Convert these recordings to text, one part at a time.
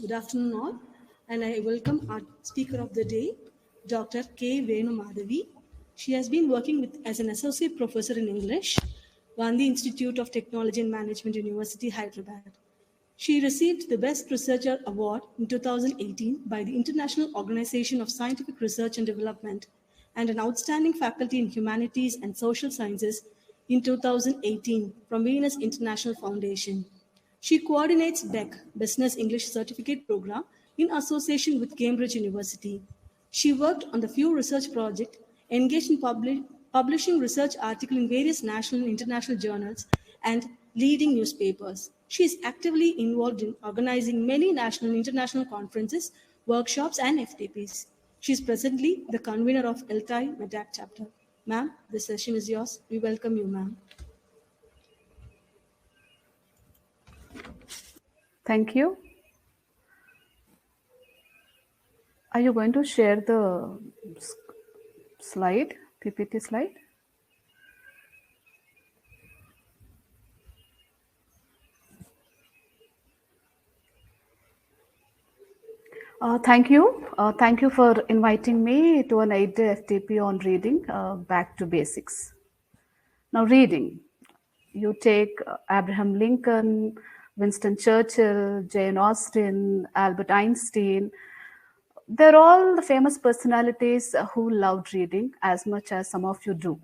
Good afternoon, all, and I welcome our speaker of the day, Dr. K. Venu Madhavi. She has been working as an associate professor in English, Gandhi Institute of Technology and Management, University, Hyderabad. She received the Best Researcher Award in 2018 by the International Organization of Scientific Research and Development and an Outstanding Faculty in Humanities and Social Sciences in 2018 from Venus International Foundation. She coordinates BEC, Business English Certificate Program, in association with Cambridge University. She worked on the few research projects, engaged in publishing research articles in various national and international journals, and leading newspapers. She is actively involved in organizing many national and international conferences, workshops, and FDPs. She is presently the convener of ELTAI MEDAC chapter. Ma'am, the session is yours. We welcome you, ma'am. Thank you. Are you going to share the slide, PPT slide? Thank you. Thank you for inviting me to an 8-day FDP on reading, back to basics. Now, reading. You take Abraham Lincoln, Winston Churchill, Jane Austen, Albert Einstein. They're all the famous personalities who loved reading as much as some of you do.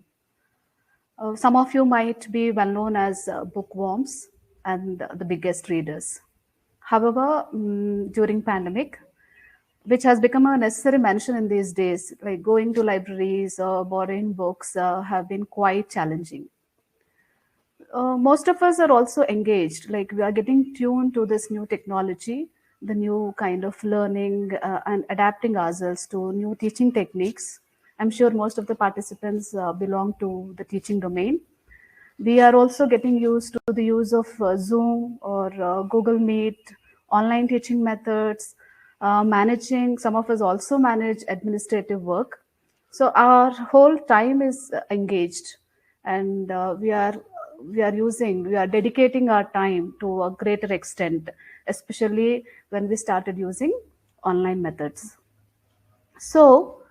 Some of you might be well known as bookworms and the biggest readers. However, during pandemic, which has become a necessary mention in these days, like going to libraries or borrowing books have been quite challenging. Most of us are also engaged, like we are getting tuned to this new technology, the new kind of learning and adapting ourselves to new teaching techniques. I'm sure most of the participants belong to the teaching domain. We are also getting used to the use of Zoom or Google Meet, online teaching methods, managing. Some of us also manage administrative work. So our whole time is engaged, and we are dedicating our time to a greater extent, especially when we started using online methods. So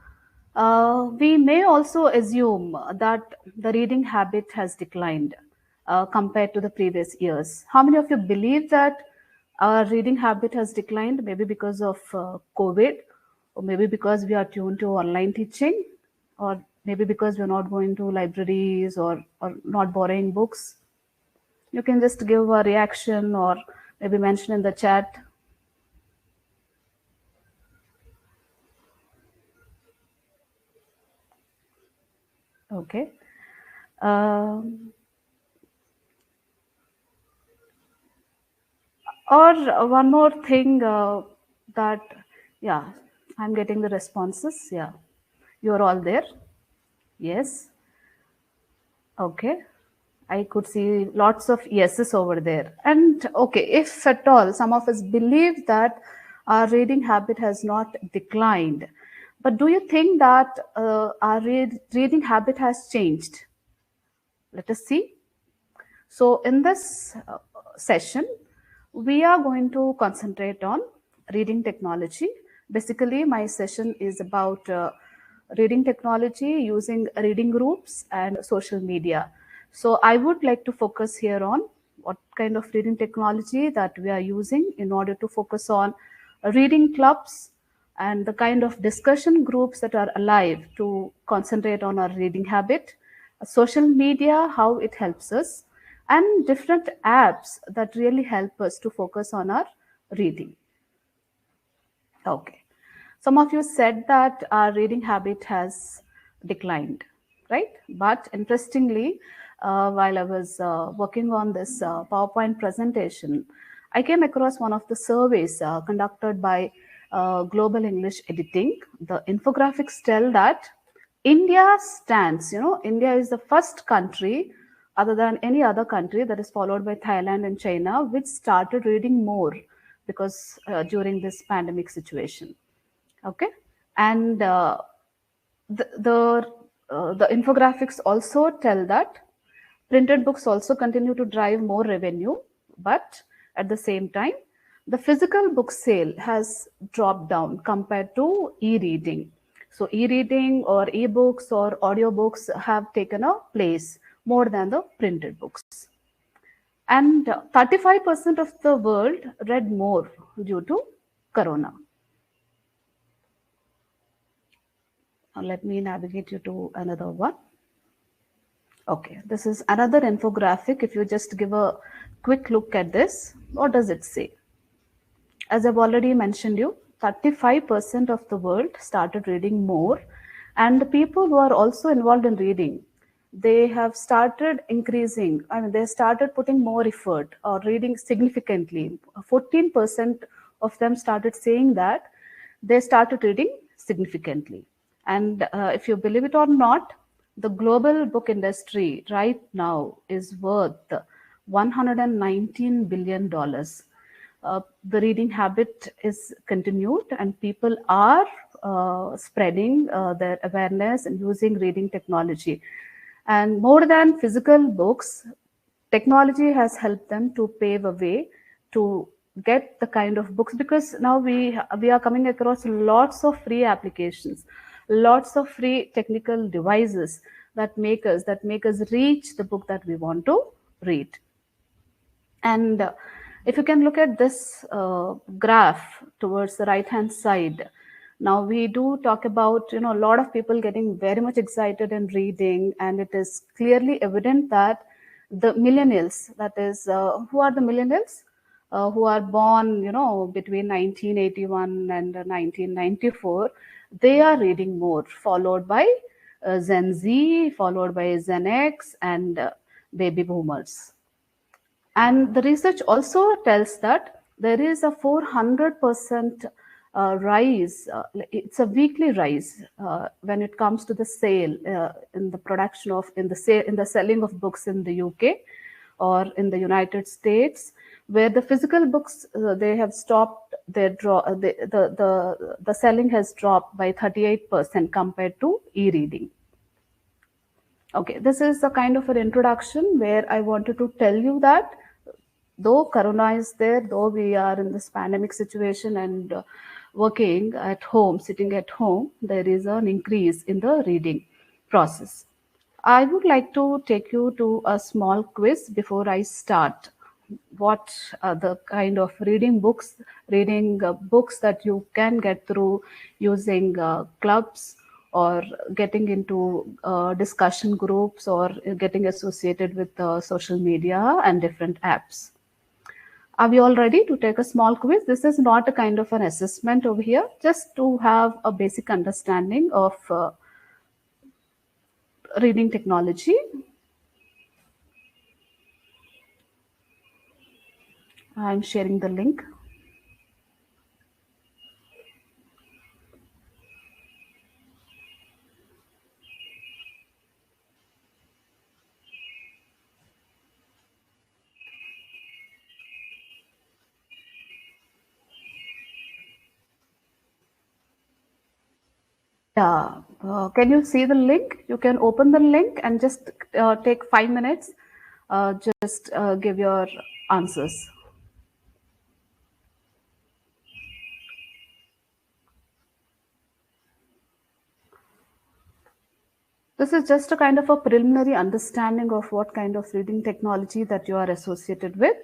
we may also assume that the reading habit has declined compared to the previous years. How many of you believe that our reading habit has declined, maybe because of COVID, or maybe because we are tuned to online teaching, or maybe because we're not going to libraries or not borrowing books? You can just give a reaction or maybe mention in the chat. Okay. Or one more thing that, yeah, I'm getting the responses. Yeah, you're all there. Yes. Okay. I could see lots of yeses over there. And okay, if at all some of us believe that our reading habit has not declined, but do you think that our reading habit has changed? Let us see. So in this session, we are going to concentrate on reading technology. Basically, my session is about reading technology using reading groups and social media. So I would like to focus here on what kind of reading technology that we are using in order to focus on reading clubs and the kind of discussion groups that are alive to concentrate on our reading habit, social media, how it helps us, and different apps that really help us to focus on our reading. Okay. Some of you said that our reading habit has declined, right? But interestingly, while I was working on this PowerPoint presentation, I came across one of the surveys conducted by Global English Editing. The infographics tell that India stands, India is the first country other than any other country, that is followed by Thailand and China, which started reading more because during this pandemic situation. Okay, and the infographics also tell that printed books also continue to drive more revenue, but at the same time, The physical book sale has dropped down compared to e-reading. So e-reading or e-books or audiobooks have taken a place more than the printed books. And 35% of the world read more due to corona. Now let me navigate you to another one. Okay, this is another infographic. If you just give a quick look at this, what does it say? As I've already mentioned you, 35% of the world started reading more, and the people who are also involved in reading, they have started increasing. I mean, they started putting more effort or reading significantly. 14% of them started saying that they started reading significantly. And if you believe it or not, the global book industry right now is worth $119 billion. The reading habit is continued, and people are spreading their awareness and using reading technology. And more than physical books, technology has helped them to pave a way to get the kind of books, because now we are coming across lots of free applications, lots of free technical devices that make us reach the book that we want to read. And if you can look at this graph towards the right hand side, now we do talk about, a lot of people getting very much excited in reading, and it is clearly evident that the millennials, that is, who are the millennials? Who are born, between 1981 and 1994, they are reading more, followed by Gen Z, followed by Gen X, and baby boomers. And the research also tells that there is a 400% rise. It's a weekly rise when it comes to the sale in the production of in the selling of books in the UK or in the United States, where the physical books they have stopped their the selling has dropped by 38% compared to e-reading. Okay, this is a kind of an introduction where I wanted to tell you that though corona is there, though we are in this pandemic situation and working at home, sitting at home, there is an increase in the reading process. I would like to take you to a small quiz before I start. What are the kind of reading books that you can get through using clubs or getting into discussion groups or getting associated with social media and different apps. Are we all ready to take a small quiz? This is not a kind of an assessment over here, just to have a basic understanding of reading technology. I'm sharing the link. Yeah, can you see the link? You can open the link and just take 5 minutes. Just give your answers. This is just a kind of a preliminary understanding of what kind of reading technology that you are associated with.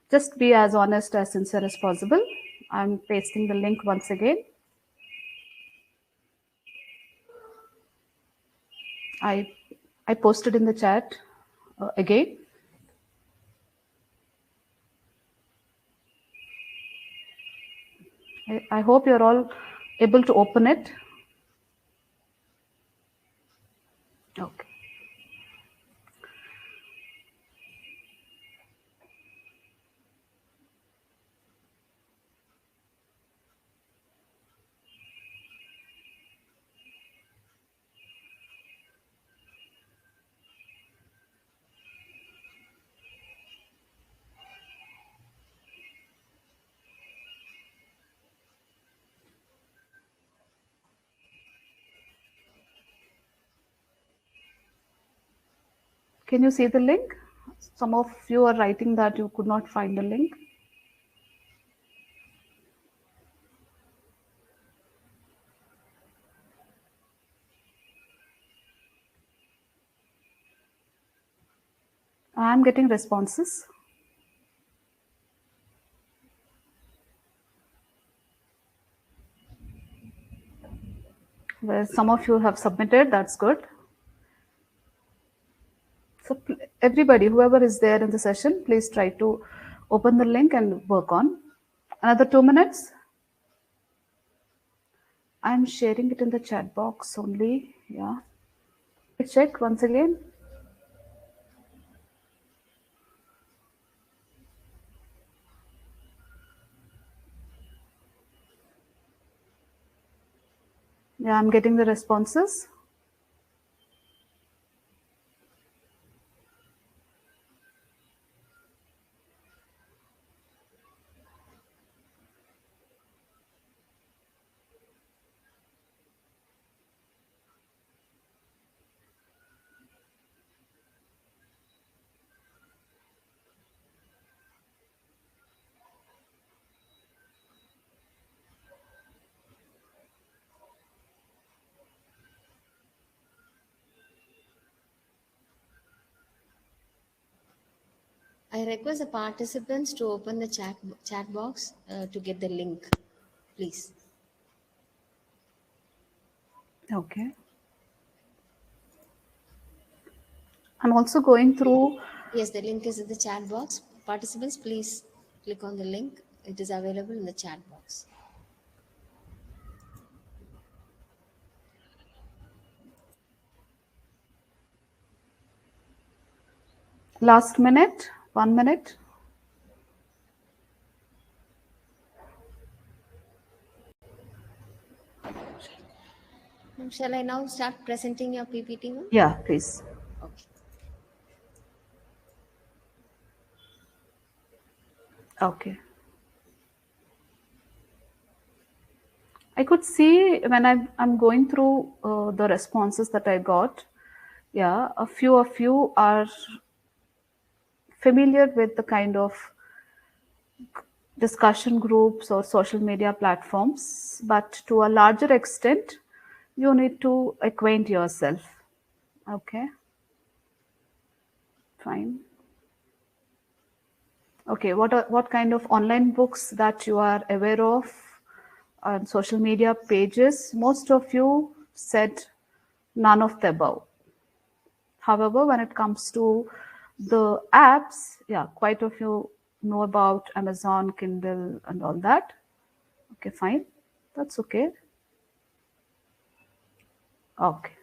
Just be as honest, as sincere as possible. I'm pasting the link once again. I posted in the chat again. I hope you're all able to open it. Okay. Can you see the link? Some of you are writing that you could not find the link. I'm getting responses. Well, some of you have submitted, that's good. So everybody, whoever is there in the session, please try to open the link and work on. Another 2 minutes. I'm sharing it in the chat box only. Yeah. Check once again. Yeah, I'm getting the responses. I request the participants to open the chat box to get the link, please. Okay. I'm also going through. Yes, the link is in the chat box. Participants, please click on the link. It is available in the chat box. Last minute, 1 minute. Shall I now start presenting your PPT? Yeah, please. Okay. Okay. I could see when I'm going through the responses that I got. Yeah, a few of you are familiar with the kind of discussion groups or social media platforms, but to a larger extent, you need to acquaint yourself. Okay, fine. Okay, what kind of online books that you are aware of on social media pages? Most of you said none of the above. However, when it comes to the apps, yeah, quite a few know about Amazon, Kindle, and all that. Okay, fine. That's okay. Okay.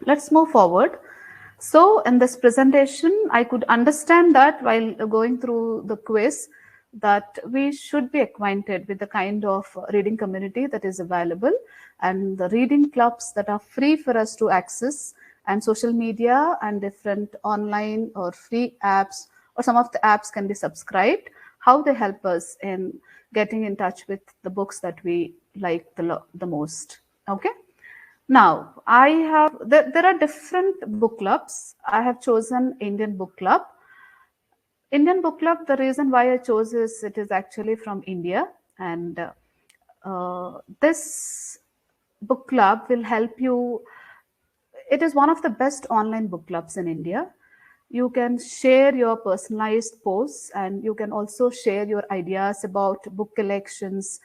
Let's move forward. So in this presentation, I could understand that while going through the quiz, that we should be acquainted with the kind of reading community that is available and the reading clubs that are free for us to access, and social media and different online or free apps, or some of the apps can be subscribed, how they help us in getting in touch with the books that we like the most. Okay. Now, there are different book clubs. I have chosen Indian Book Club. Indian Book Club, the reason why I chose is it is actually from India, and this book club will help you. It is one of the best online book clubs in India. You can share your personalized posts, and you can also share your ideas about book collections,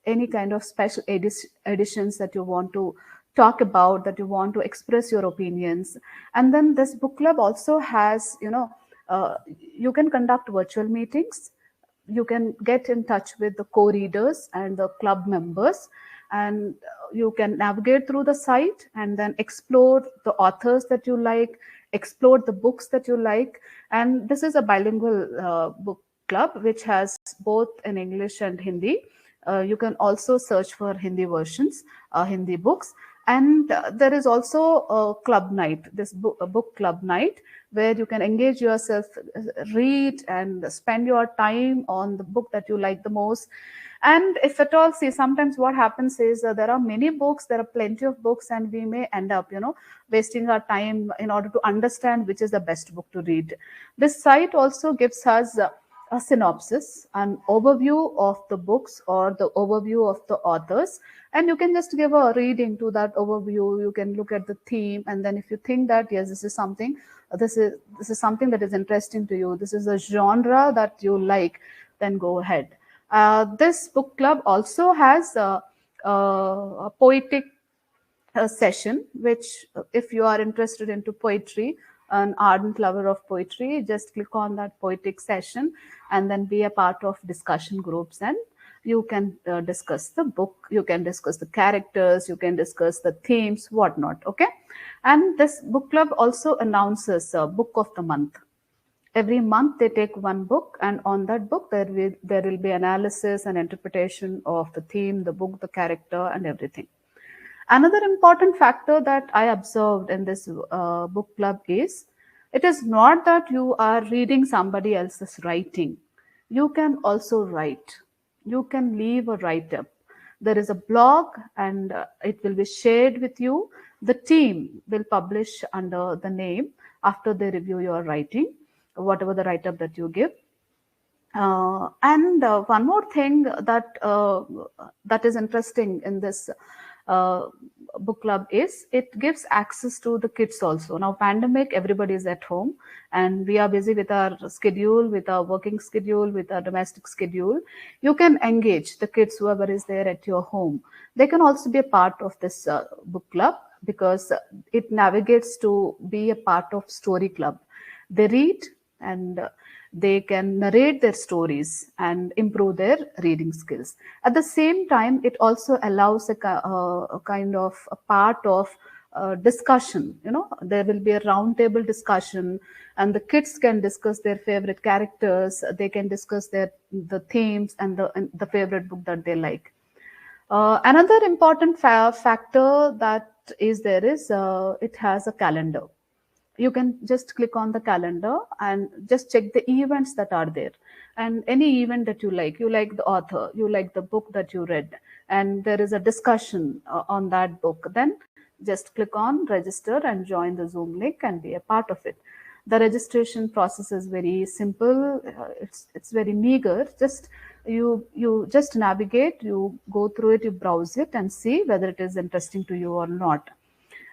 any kind of special editions that you want to talk about, that you want to express your opinions. And then this book club also has, you can conduct virtual meetings, you can get in touch with the co-readers and the club members, and you can navigate through the site and then explore the authors that you like, explore the books that you like. And this is a bilingual book club which has both in English and Hindi. You can also search for Hindi versions, Hindi books. And there is also a club night, a book club night, where you can engage yourself, read and spend your time on the book that you like the most. And if at all, see, sometimes what happens is there are many books, there are plenty of books, and we may end up, wasting our time in order to understand which is the best book to read. This site also gives us a synopsis, an overview of the books or the overview of the authors, and you can just give a reading to that overview. You can look at the theme, and then if you think that yes, this is something, this is something that is interesting to you, this is a genre that you like, then go ahead. This book club also has a poetic session, which if you are interested into poetry, an ardent lover of poetry, just click on that poetic session and then be a part of discussion groups, and you can discuss the book, you can discuss the characters, you can discuss the themes, whatnot. Okay. And this book club also announces a book of the month. Every month they take one book, and on that book there will be analysis and interpretation of the theme, the book, the character, and everything. Another important factor that I observed in this book club is, it is not that you are reading somebody else's writing. You can also write. You can leave a write-up. There is a blog, and it will be shared with you. The team will publish under the name after they review your writing, whatever the write-up that you give. And one more thing that is interesting in this book club is, it gives access to the kids also. Now, pandemic, everybody is at home and we are busy with our schedule, with our working schedule, with our domestic schedule. You can engage the kids, whoever is there at your home. They can also be a part of this book club, because it navigates to be a part of story club. They read, and they can narrate their stories and improve their reading skills. At the same time, it also allows a kind of a part of discussion. There will be a roundtable discussion, and the kids can discuss their favorite characters. They can discuss the themes and the favorite book that they like. Another important factor that is there is, it has a calendar. You can just click on the calendar and just check the events that are there, and any event that you like the author, you like the book that you read, and there is a discussion on that book, then just click on register and join the Zoom link and be a part of it. The registration process is very simple. It's very meager. Just you just navigate, you go through it, you browse it and see whether it is interesting to you or not.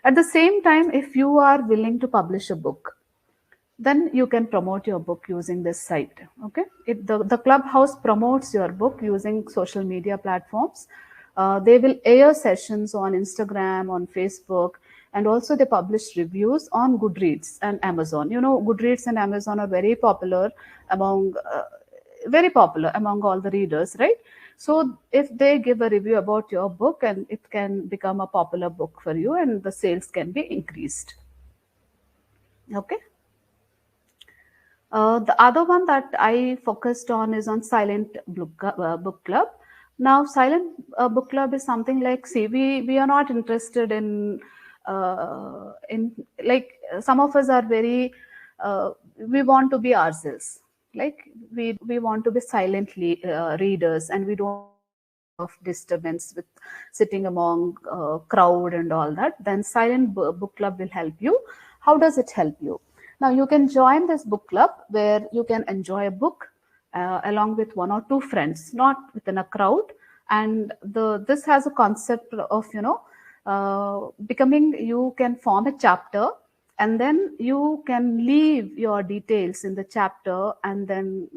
At the same time, if you are willing to publish a book, then you can promote your book using this site. Okay, the clubhouse promotes your book using social media platforms. They will air sessions on Instagram, on Facebook, and also they publish reviews on Goodreads and Amazon. Goodreads and Amazon are very popular among all the readers, right? So if they give a review about your book, and it can become a popular book for you, and the sales can be increased. Okay. The other one that I focused on is on silent book club. Now, silent book club is something like, see, we are not interested in like, some of us are very, we want to be ourselves. Like, we want to be silently readers, and we don't of disturbance with sitting among crowd and all that. Then silent book club will help you. How does it help you? Now, you can join this book club where you can enjoy a book along with one or two friends, not within a crowd. And this has a concept of becoming, you can form a chapter, and then you can leave your details in the chapter, and then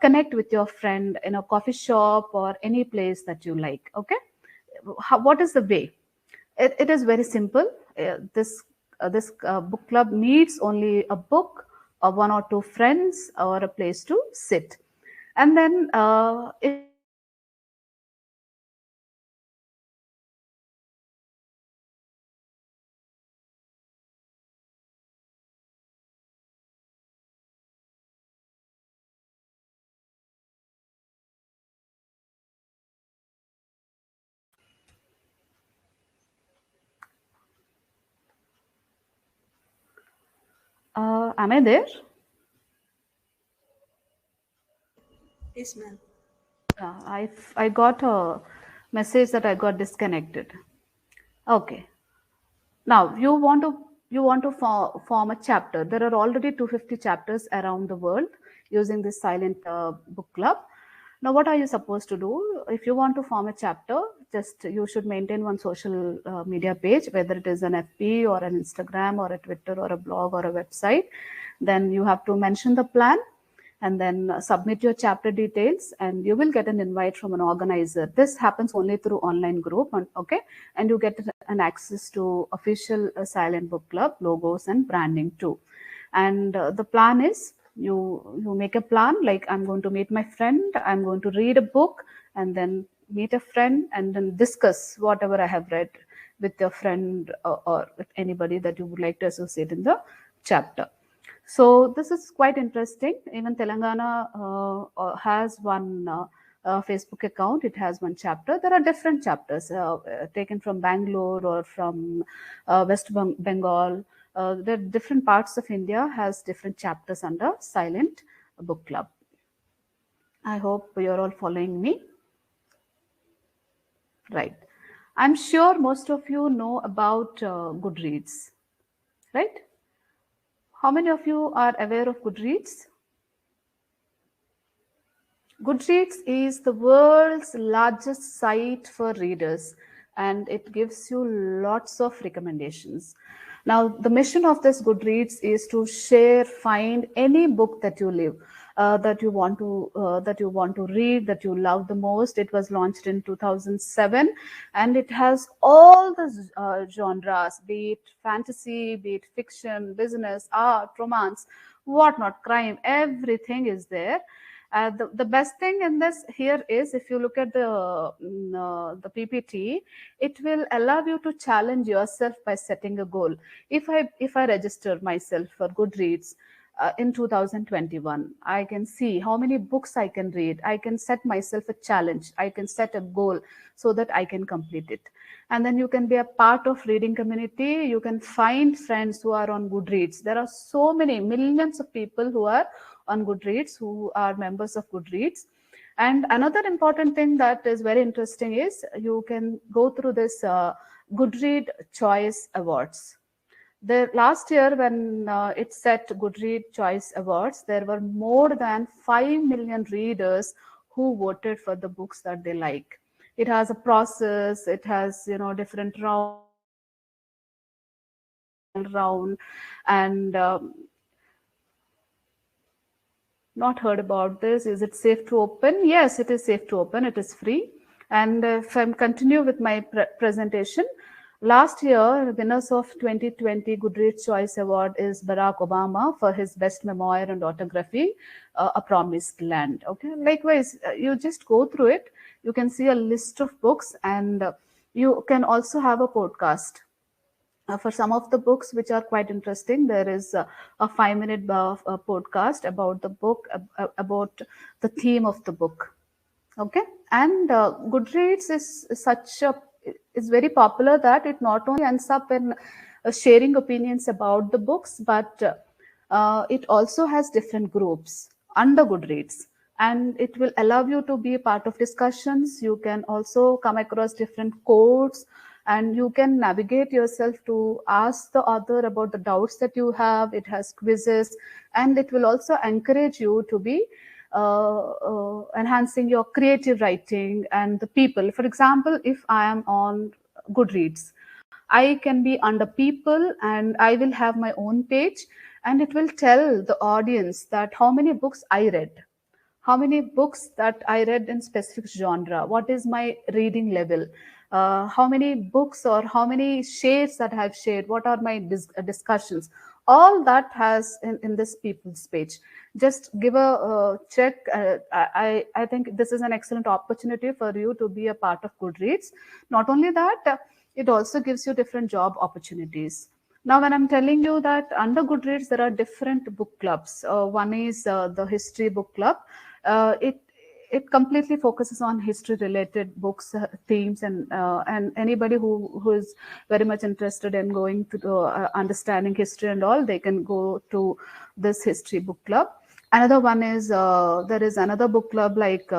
connect with your friend in a coffee shop or any place that you like. Okay. What is the way? It is very simple. This book club needs only a book, or one or two friends, or a place to sit. And then if am I there? Yes, ma'am. I got a message that I got disconnected. Okay. Now you want to form a chapter. There are already 250 chapters around the world. using this silent book club. Now, what are you supposed to do? If you want to form a chapter, just you should maintain one social media page, whether it is an FB or an Instagram or a Twitter or a blog or a website. Then you have to mention the plan and then submit your chapter details, and you will get an invite from an organizer. This happens only through online group, okay? And you get an access to official silent book club logos and branding too. And the plan is, you make a plan, like I'm going to meet my friend, I'm going to read a book, and then meet a friend and then discuss whatever I have read with your friend or with anybody that you would like to associate in the chapter. So this is quite interesting. Even Telangana has one Facebook account. It has one chapter. There are different chapters taken from Bangalore or from West Bengal. The different parts of India has different chapters under Silent Book Club. I hope you're all following me. Right. I'm sure most of you know about Goodreads, right? How many of you are aware of Goodreads? Goodreads is the world's largest site for readers, and it gives you lots of recommendations. Now, the mission of this Goodreads is to share, find any book that you live, that you want to read, that you love the most. It was launched in 2007, and it has all the genres, be it fantasy, be it fiction, business, art, romance, whatnot, crime, everything is there. The best thing in this here is, if you look at the PPT, it will allow you to challenge yourself by setting a goal. If I register myself for Goodreads in 2021, I can see how many books I can read. I can set myself a challenge. I can set a goal so that I can complete it. And then you can be a part of reading community. You can find friends who are on Goodreads. There are so many millions of people who are on Goodreads, who are members of Goodreads. And another important thing that is very interesting is you can go through this Goodread Choice Awards. The last year when it set Goodread Choice Awards, there were more than 5 million readers who voted for the books that they like. It has a process, it has, different round, and not heard about this. Is it safe to open? Yes, it is safe to open. It is free. And if I continue with my presentation, last year, winners of 2020 Goodreads Choice Award is Barack Obama for his best memoir and autography, A Promised Land. Okay. Likewise, you just go through it. You can see a list of books, and you can also have a podcast. For some of the books which are quite interesting, there is a 5-minute podcast about the book, about the theme of the book. Okay, and Goodreads is very popular that it not only ends up in sharing opinions about the books, but it also has different groups under Goodreads, and it will allow you to be a part of discussions. You can also come across different quotes, and you can navigate yourself to ask the author about the doubts that you have. It has quizzes, and it will also encourage you to be enhancing your creative writing and the people. For example, if I am on Goodreads, I can be under people, and I will have my own page, and it will tell the audience that how many books I read, how many books that I read in specific genre, what is my reading level, how many books or how many shares that I have shared, what are my discussions. All that has in this people's page. Just give a check. I think this is an excellent opportunity for you to be a part of Goodreads. Not only that, it also gives you different job opportunities. Now, when I'm telling you that under Goodreads, there are different book clubs. One is the history book club. It completely focuses on history-related books, themes, and anybody who is very much interested in going to understanding history and all, they can go to this history book club. Another one is there is another book club like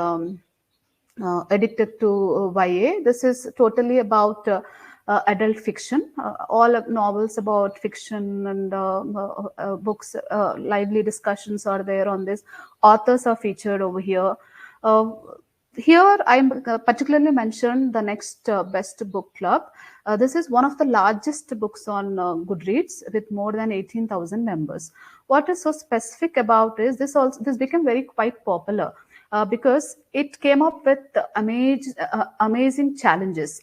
Addicted to YA. This is totally about adult fiction, all novels about fiction and books. Lively discussions are there on this. Authors are featured over here. Here, I particularly mentioned the next best book club. This is one of the largest books on Goodreads with more than 18,000 members. What is so specific about is this became very quite popular because it came up with amazing challenges.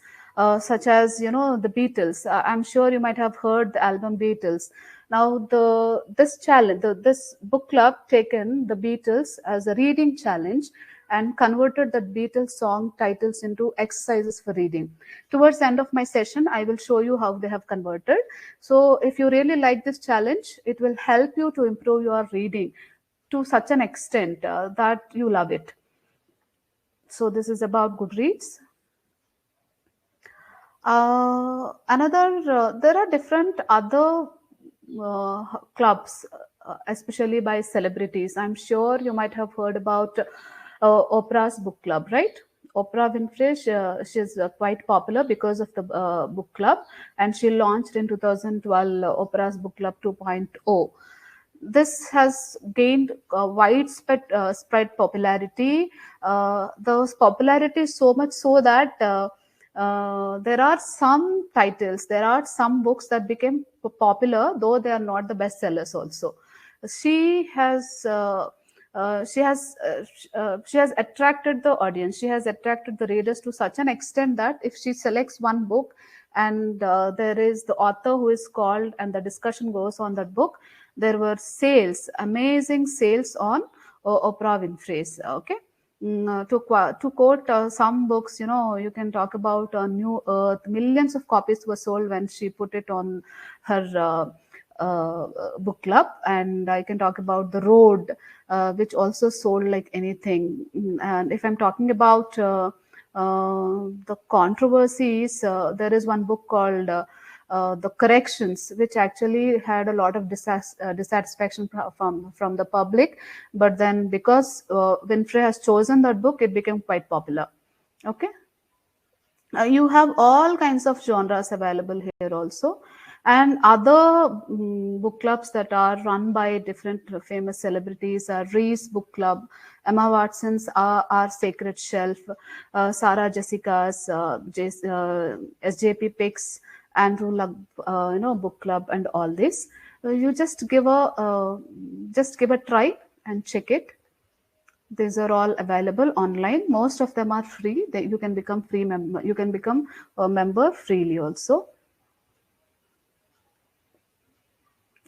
Such as the Beatles. I'm sure you might have heard the album Beatles. Now this book club taken the Beatles as a reading challenge and converted the Beatles song titles into exercises for reading. Towards the end of my session, I will show you how they have converted. So if you really like this challenge, it will help you to improve your reading to such an extent that you love it. So this is about Goodreads. There are different other clubs, especially by celebrities. I'm sure you might have heard about Oprah's book club, right? Oprah Winfrey, she's quite popular because of the book club, and she launched in 2012 Oprah's book club 2.0. This has gained widespread spread popularity. Those popularity so much so that there are some titles, there are some books that became popular, though they are not the best sellers also. She has attracted the audience. She has attracted the readers to such an extent that if she selects one book and there is the author who is called and the discussion goes on that book, there were sales, amazing sales on Oprah Winfrey's. Okay. To quote some books, you can talk about New Earth. Millions of copies were sold when she put it on her book club. And I can talk about The Road, which also sold like anything. And if I'm talking about the controversies, there is one book called The Corrections, which actually had a lot of dissatisfaction from the public. But then because Winfrey has chosen that book, it became quite popular. Okay. You have all kinds of genres available here also. And other book clubs that are run by different famous celebrities are Reese Book Club, Emma Watson's Our Sacred Shelf, Sarah Jessica's SJP Picks, Andrew Luck, book club, and all this. You just give a try and check it. These are all available online. Most of them are free. You can become free member. You can become a member freely also.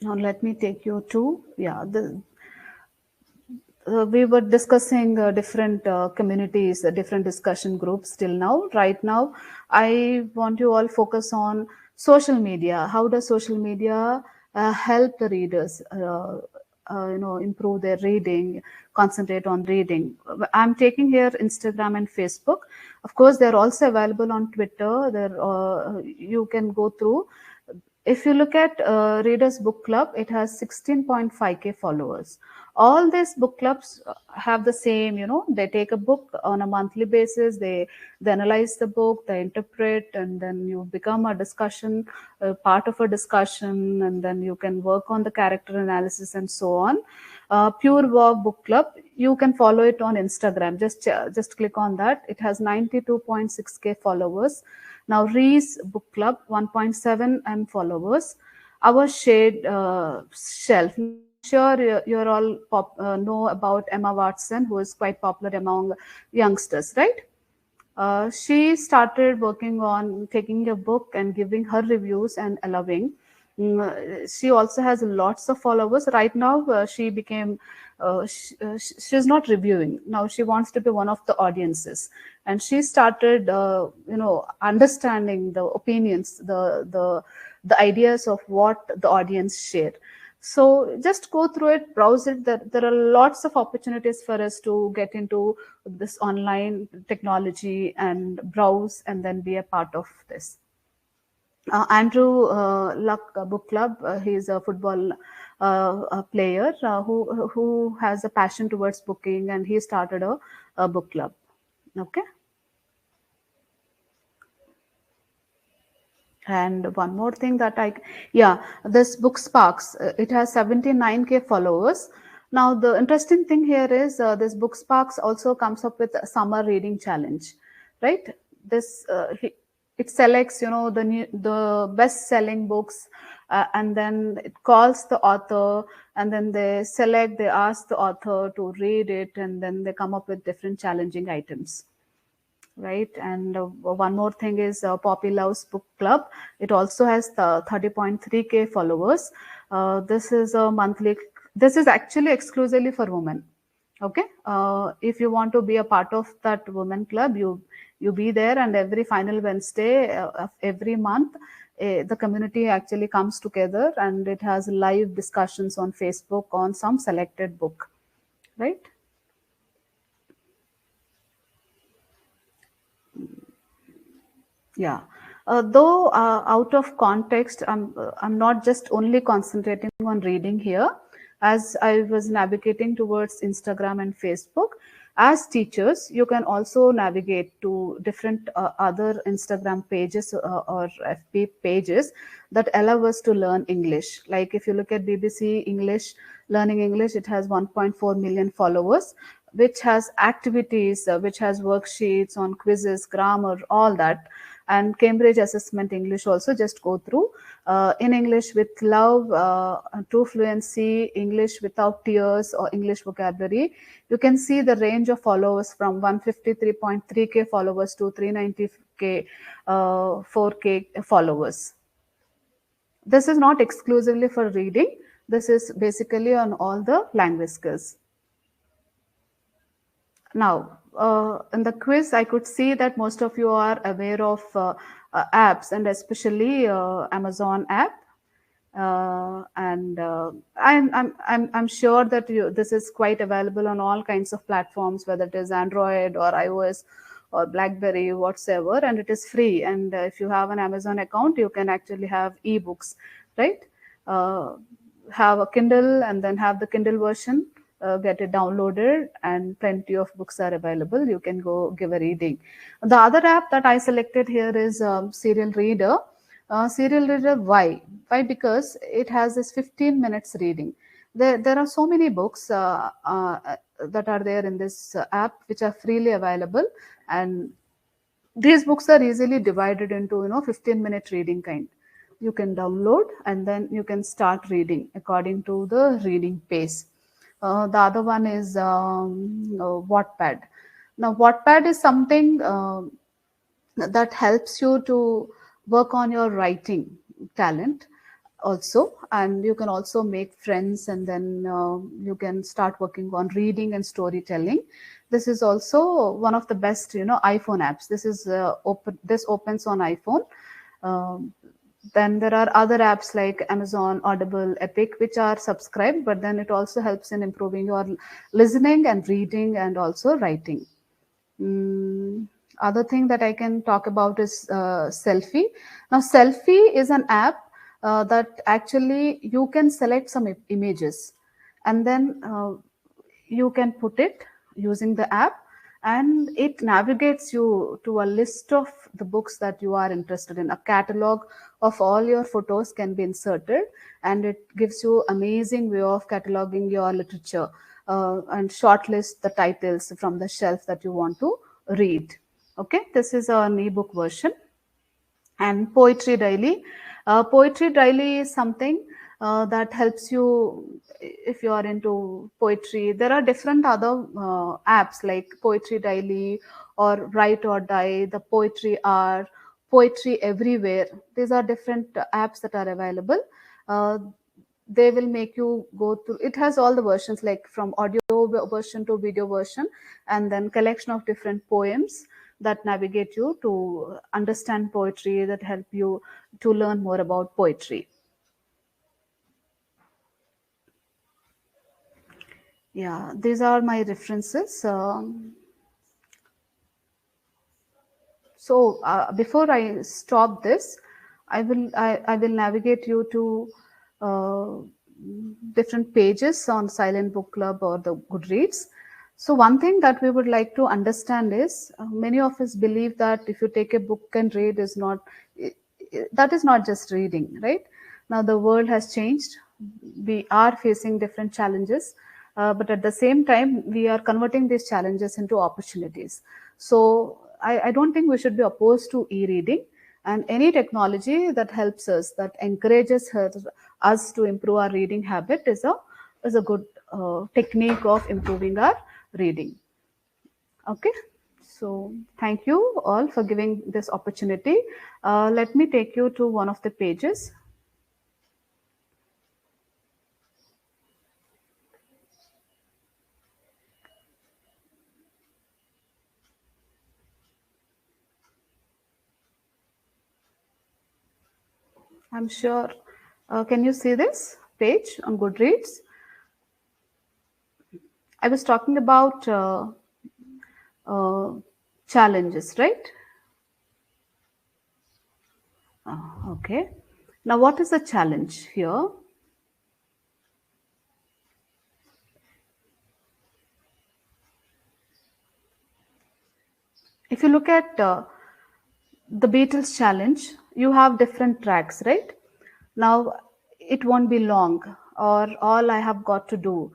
Now let me take you to we were discussing different communities, different discussion groups till now. Right now, I want you all focus on social media. How does social media help the readers, improve their reading, concentrate on reading? I'm taking here Instagram and Facebook. Of course, they're also available on Twitter. You can go through. If you look at Readers Book Club, it has 16.5K followers. All these book clubs have the same, they take a book on a monthly basis, they analyze the book, they interpret, and then you become a discussion, part of a discussion, and then you can work on the character analysis and so on. Pure Walk Book Club, you can follow it on Instagram. Just click on that. It has 92.6K followers. Now, Reese Book Club, 1.7 M followers. Our Shade Shelf. Sure, you're all know about Emma Watson, who is quite popular among youngsters, right? She started working on taking a book and giving her reviews and allowing. She also has lots of followers. Right now, she became, she's not reviewing. Now she wants to be one of the audiences. And she started, understanding the opinions, the ideas of what the audience share. So just go through it, browse it. There are lots of opportunities for us to get into this online technology and browse and then be a part of this. Andrew Luck Book Club, he is a football player who has a passion towards booking, and he started a book club. Okay. And one more thing that this book Sparks, it has 79K followers. Now the interesting thing here is this book Sparks also comes up with a summer reading challenge, right? This it selects, the best selling books, and then it calls the author, and then they ask the author to read it, and then they come up with different challenging items, right? And one more thing is Poppy Loves Book Club. It also has the 30.3K followers. This is a monthly. This is actually exclusively for women. Okay, if you want to be a part of that women club, you be there, and every final Wednesday of every month, the community actually comes together, and it has live discussions on Facebook on some selected book, right? Yeah. Though out of context, I'm not just only concentrating on reading here. As I was navigating towards Instagram and Facebook, as teachers, you can also navigate to different other Instagram pages or FB pages that allow us to learn English. Like if you look at BBC English, Learning English, it has 1.4 million followers, which has activities, which has worksheets on quizzes, grammar, all that. And Cambridge Assessment English also, just go through in English with love, true fluency, English without tears, or English vocabulary. You can see the range of followers from 153.3K followers to 390K 4K followers. This is not exclusively for reading. This is basically on all the language skills. Now, in the quiz, I could see that most of you are aware of apps, and especially Amazon app. I'm sure that this is quite available on all kinds of platforms, whether it is Android or iOS or BlackBerry, whatsoever, and it is free. And if you have an Amazon account, you can actually have ebooks, right? Have a Kindle and then have the Kindle version. Get it downloaded, and plenty of books are available. You can go give a reading. The other app that I selected here is Serial Reader. Serial Reader, why? Because it has this 15 minutes reading. There are so many books that are there in this app, which are freely available, and these books are easily divided into 15-minute reading kind. You can download, and then you can start reading according to the reading pace. The other one is Wattpad. Now, Wattpad is something that helps you to work on your writing talent also, and you can also make friends, and then you can start working on reading and storytelling. This is also one of the best iPhone apps. This is this opens on iPhone. Then there are other apps like Amazon, Audible, Epic, which are subscribed, but then it also helps in improving your listening and reading and also writing. Other thing that I can talk about is Selfie. Now, Selfie is an app that actually you can select some images, and then you can put it using the app, and it navigates you to a list of the books that you are interested in. A catalog of all your photos can be inserted, and it gives you amazing way of cataloging your literature and shortlist the titles from the shelf that you want to read. Okay, this is an ebook version. And Poetry Daily. Poetry Daily is something that helps you if you are into poetry. There are different other apps like Poetry Daily or Write or Die, the Poetry Hour, Poetry Everywhere. These are different apps that are available. They will make you go through. It has all the versions, like from audio version to video version, and then collection of different poems that navigate you to understand poetry, that help you to learn more about poetry. Yeah, these are my references. So before I stop this, I will navigate you to different pages on Silent Book Club or the Goodreads. So one thing that we would like to understand is many of us believe that if you take a book and read is not, that is not just reading, right? Now the world has changed. We are facing different challenges, but at the same time, we are converting these challenges into opportunities. So I don't think we should be opposed to e-reading, and any technology that helps us, that encourages us to improve our reading habit is a good technique of improving our reading. Okay, so thank you all for giving this opportunity. Let me take you to one of the pages. I'm sure, can you see this page on Goodreads? I was talking about challenges, right? Okay. Now, what is the challenge here? If you look at the Beatles challenge, you have different tracks, right? Now, it won't be long, or all I have got to do.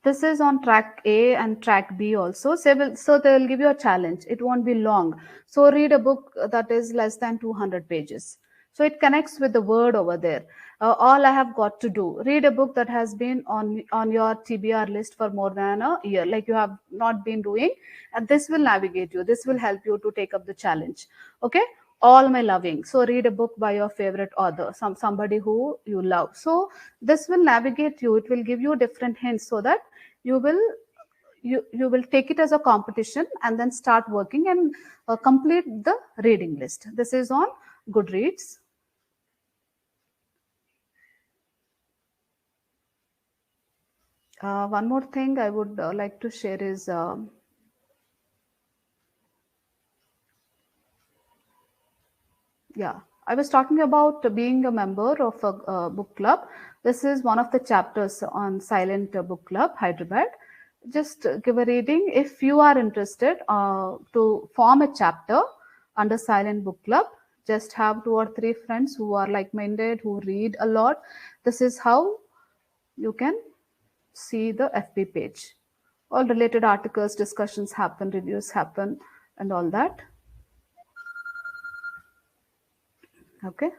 This is on track A and track B also. So they will give you a challenge. It won't be long. So read a book that is less than 200 pages. So it connects with the word over there. All I have got to do, read a book that has been on your TBR list for more than a year, like you have not been doing, and this will navigate you. This will help you to take up the challenge. Okay. All my loving, so read a book by your favorite author, somebody who you love. So this will navigate you. It will give you different hints so that you will take it as a competition and then start working and complete the reading list. This is on Goodreads. One more thing I would like to share is yeah, I was talking about being a member of a book club. This is one of the chapters on Silent Book Club, Hyderabad. Just give a reading. If you are interested to form a chapter under Silent Book Club, just have 2 or 3 friends who are like-minded, who read a lot. This is how you can see the FB page. All related articles, discussions happen, reviews happen, and all that. Okay.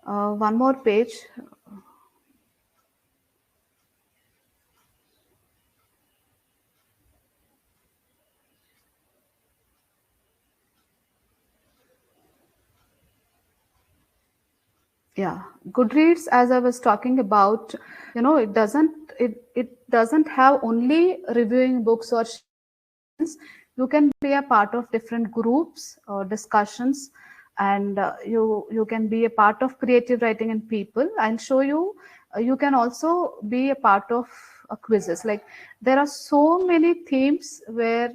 One more page. Yeah, Goodreads, as I was talking about, it doesn't have only reviewing books or you can be a part of different groups or discussions, and you can be a part of creative writing and people. I'll show you. You can also be a part of quizzes. Like there are so many themes where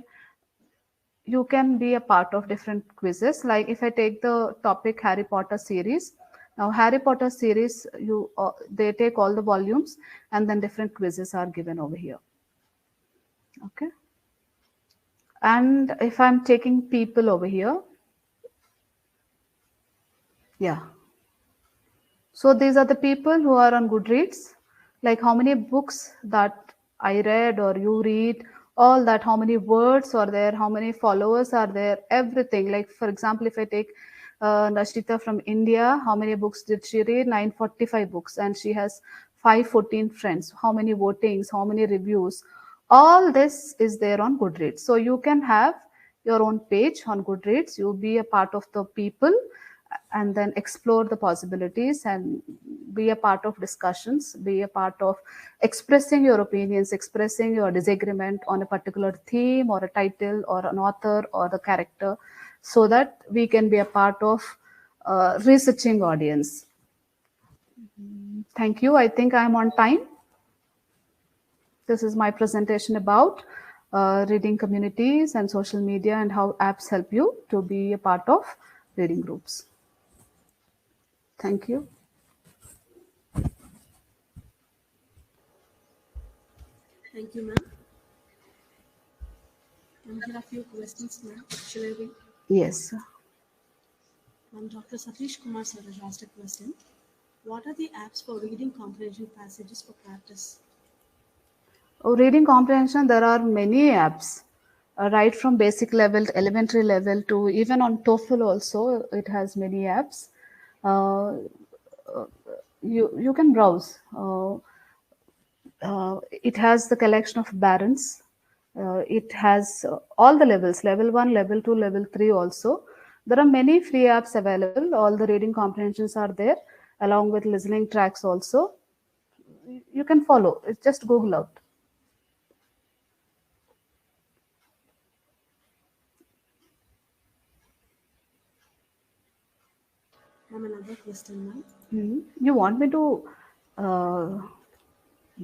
you can be a part of different quizzes. Like if I take the topic Harry Potter series, now Harry Potter series, they take all the volumes and then different quizzes are given over here. Okay. And if I'm taking people over here, yeah. So these are the people who are on Goodreads, like how many books that I read or you read, all that, how many words are there, how many followers are there, everything. Like for example, if I take Nashita from India, how many books did she read? 945 books, and she has 514 friends. How many votings, how many reviews? All this is there on Goodreads. So you can have your own page on Goodreads. You'll be a part of the people and then explore the possibilities and be a part of discussions, be a part of expressing your opinions, expressing your disagreement on a particular theme or a title or an author or the character, so that we can be a part of researching audience. Thank you. I think I'm on time. This is my presentation about reading communities and social media and how apps help you to be a part of reading groups. Thank you. Thank you, ma'am. Here are a few questions, ma'am. Shall I read? Yes. Dr. Satish Kumar sir has asked a question. What are the apps for reading comprehension passages for practice? Reading comprehension, there are many apps, right from basic level, elementary level to even on TOEFL also, it has many apps. Uh, you can browse. It has the collection of barons. It has all the levels, level 1, level 2, level 3 also. There are many free apps available. All the reading comprehensions are there, along with listening tracks also. You can follow. It's just Google out. Another question, ma'am. You want me to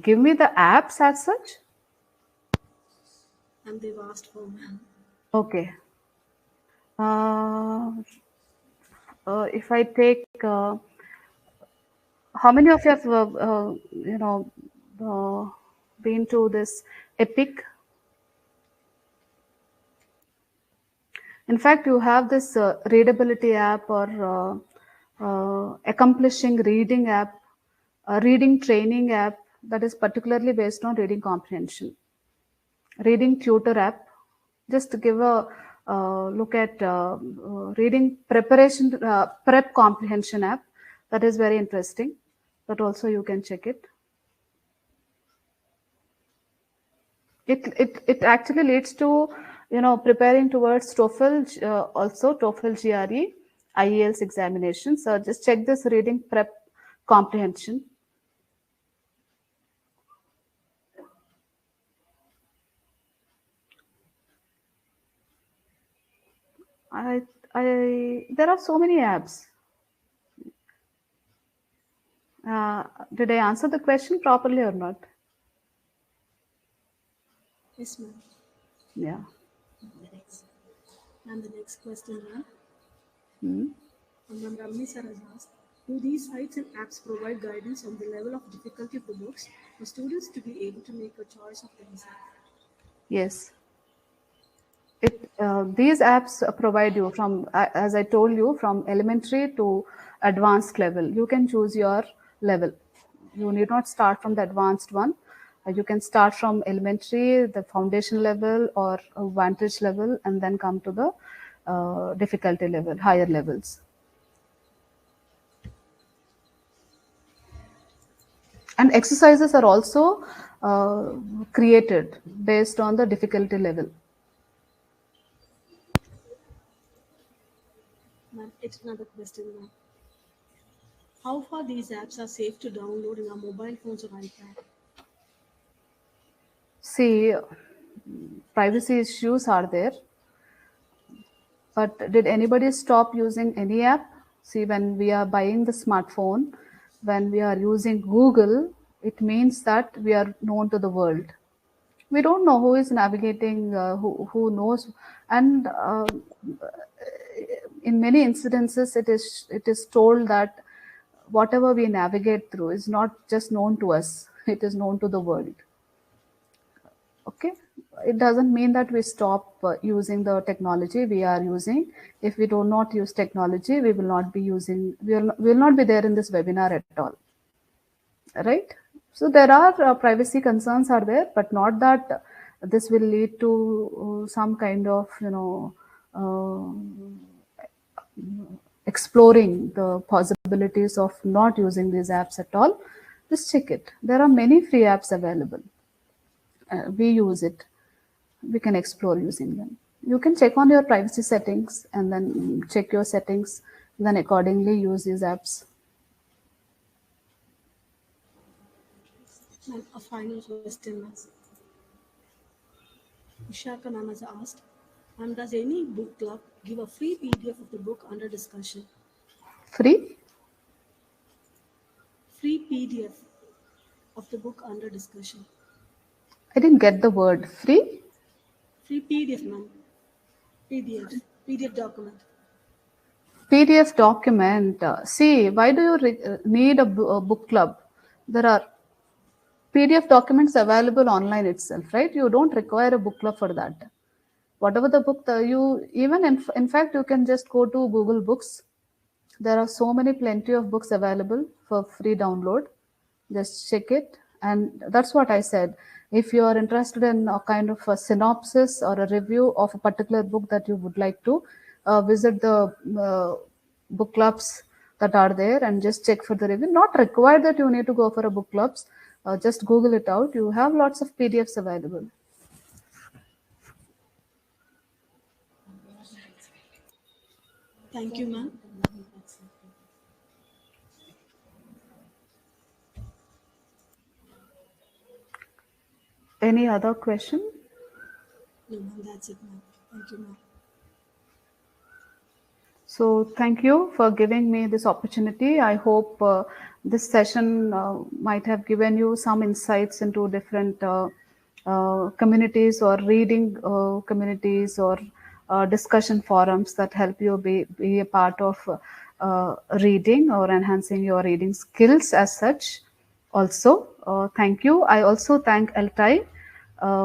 give me the apps as such? And they've asked for, ma'am. Okay. If I take, how many of you have, been to this Epic? In fact, you have this readability app or accomplishing reading app, reading training app that is particularly based on reading comprehension. Reading tutor app. Just to give a look at reading preparation, prep comprehension app. That is very interesting. But also you can check it. It actually leads to, preparing towards TOEFL, also TOEFL GRE, IELTS examination. So just check this reading prep comprehension. There are so many apps. Did I answer the question properly or not? Yes, ma'am. Yeah. And the next question, ma'am. Hmm. Ma'am Ramni sir has asked, do these sites and apps provide guidance on the level of difficulty of the books for students to be able to make a choice of themselves? Yes. These apps provide you from, as I told you, from elementary to advanced level. You can choose your level. You need not start from the advanced one. You can start from elementary, the foundation level or vantage level, and then come to the difficulty level, higher levels. And exercises are also created based on the difficulty level. Ma'am, it's another question, ma'am. How far these apps are safe to download in our mobile phones or iPad? See, privacy issues are there. But did anybody stop using any app? See, when we are buying the smartphone, when we are using Google, it means that we are known to the world. We don't know who is navigating, who knows, and in many incidences, it is told that whatever we navigate through is not just known to us; it is known to the world. Okay, it doesn't mean that we stop using the technology we are using. If we do not use technology, we will not be using, we will not be there in this webinar at all, right? So there are privacy concerns are there, but not that this will lead to some kind of exploring the possibilities of not using these apps at all. Just check it. There are many free apps available. We use it. We can explore using them. You can check on your privacy settings and then check your settings, then accordingly use these apps. Ma'am, a final question, ma'am. Vishaka ma'am has asked, does any book club give a free PDF of the book under discussion? Free? Free PDF of the book under discussion. I didn't get the word. Free? Free PDF, ma'am. PDF document. PDF document. See, why do you need a book club? There are PDF documents available online itself, right? You don't require a book club for that. whatever the book you even in fact you can just go to Google Books. There are so many plenty of books available for free download. Just check it. And that's what I said. If you are interested in a kind of a synopsis or a review of a particular book that you would like to visit the book clubs that are there and just check for the review. Not required that you need to go for a book clubs. Just Google it out. You have lots of PDFs available. Thank you, ma'am. Any other question? No, ma'am, that's it, ma'am. Thank you, ma'am. So thank you for giving me this opportunity. I hope this session might have given you some insights into different communities or reading communities or discussion forums that help you be a part of reading or enhancing your reading skills as such. Also, thank you. I also thank ELTAI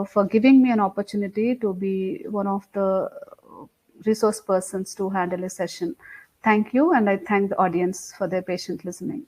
for giving me an opportunity to be one of the resource persons to handle a session. Thank you, and I thank the audience for their patient listening.